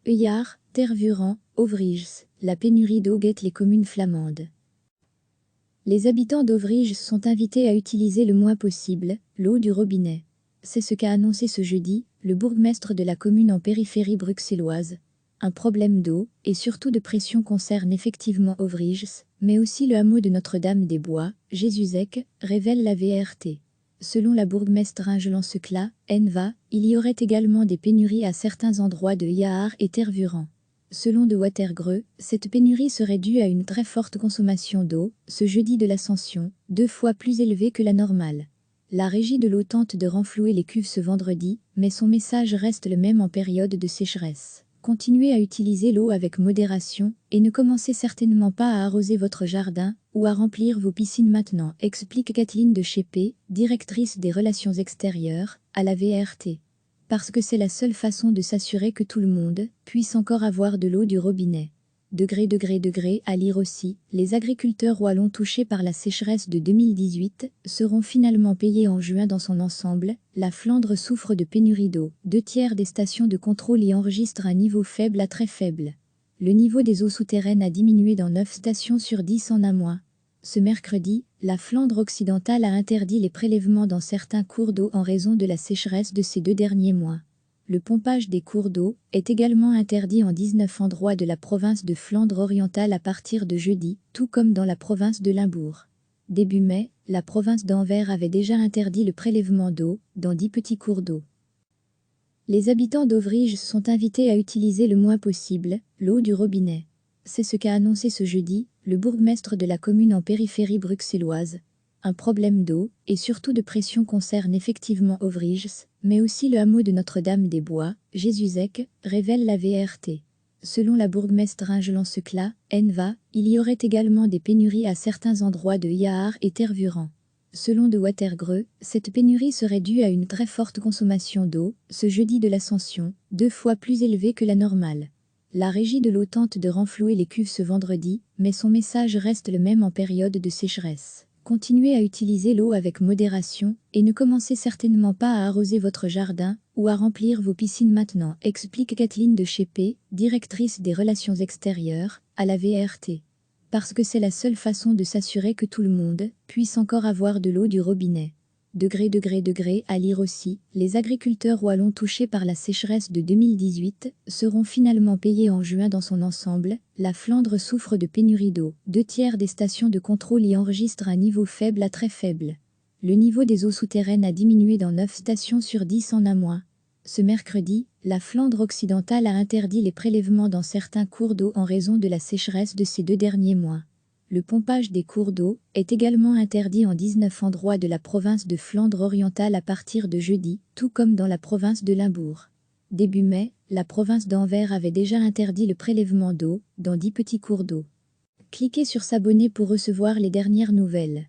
Euillard, Tervuren, Ovriges, la pénurie d'eau guette les communes flamandes. Les habitants d'Ovriges sont invités à utiliser le moins possible l'eau du robinet. C'est ce qu'a annoncé ce jeudi le bourgmestre de la commune en périphérie bruxelloise. Un problème d'eau et surtout de pression concerne effectivement Ovriges, mais aussi le hameau de Notre-Dame-des-Bois, Jésusec, révèle la VRT. Selon la bourgmestre Angelan-Secla, Enva, il y aurait également des pénuries à certains endroits de Yahar et Tervuren. Selon De Watergreux, cette pénurie serait due à une très forte consommation d'eau, ce jeudi de l'Ascension, 2 fois plus élevée que la normale. La régie de l'eau tente de renflouer les cuves ce vendredi, mais son message reste le même en période de sécheresse. Continuez à utiliser l'eau avec modération et ne commencez certainement pas à arroser votre jardin ou à remplir vos piscines maintenant, explique Kathleen de Chépé, directrice des relations extérieures, à la VRT. Parce que c'est la seule façon de s'assurer que tout le monde puisse encore avoir de l'eau du robinet. À lire aussi, les agriculteurs wallons touchés par la sécheresse de 2018 seront finalement payés en juin dans son ensemble. La Flandre souffre de pénurie d'eau. 2/3 des stations de contrôle y enregistrent un niveau faible à très faible. Le niveau des eaux souterraines a diminué dans 9 stations sur 10 en un mois. Ce mercredi, la Flandre occidentale a interdit les prélèvements dans certains cours d'eau en raison de la sécheresse de ces 2 derniers mois. Le pompage des cours d'eau est également interdit en 19 endroits de la province de Flandre orientale à partir de jeudi, tout comme dans la province de Limbourg. Début mai, la province d'Anvers avait déjà interdit le prélèvement d'eau dans 10 petits cours d'eau. Les habitants d'Ovriges sont invités à utiliser le moins possible l'eau du robinet. C'est ce qu'a annoncé ce jeudi le bourgmestre de la commune en périphérie bruxelloise. Un problème d'eau et surtout de pression concerne effectivement Ovriges, mais aussi le hameau de Notre-Dame-des-Bois, Jésusec, révèle la VRT. Selon la bourgmestre Angelan-Secla, Enva, il y aurait également des pénuries à certains endroits de Yahar et Tervuren. Selon De Watergreux, cette pénurie serait due à une très forte consommation d'eau, ce jeudi de l'Ascension, 2 fois plus élevée que la normale. La régie de l'eau tente de renflouer les cuves ce vendredi, mais son message reste le même en période de sécheresse. Continuez à utiliser l'eau avec modération et ne commencez certainement pas à arroser votre jardin ou à remplir vos piscines maintenant, explique Kathleen de Chépé, directrice des relations extérieures, à la VRT. Parce que c'est la seule façon de s'assurer que tout le monde puisse encore avoir de l'eau du robinet. À lire aussi, les agriculteurs wallons touchés par la sécheresse de 2018 seront finalement payés en juin dans son ensemble. La Flandre souffre de pénurie d'eau. 2/3 des stations de contrôle y enregistrent un niveau faible à très faible. Le niveau des eaux souterraines a diminué dans 9 stations sur 10 en un mois. Ce mercredi, la Flandre occidentale a interdit les prélèvements dans certains cours d'eau en raison de la sécheresse de ces 2 derniers mois. Le pompage des cours d'eau est également interdit en 19 endroits de la province de Flandre orientale à partir de jeudi, tout comme dans la province de Limbourg. Début mai, la province d'Anvers avait déjà interdit le prélèvement d'eau dans 10 petits cours d'eau. Cliquez sur s'abonner pour recevoir les dernières nouvelles.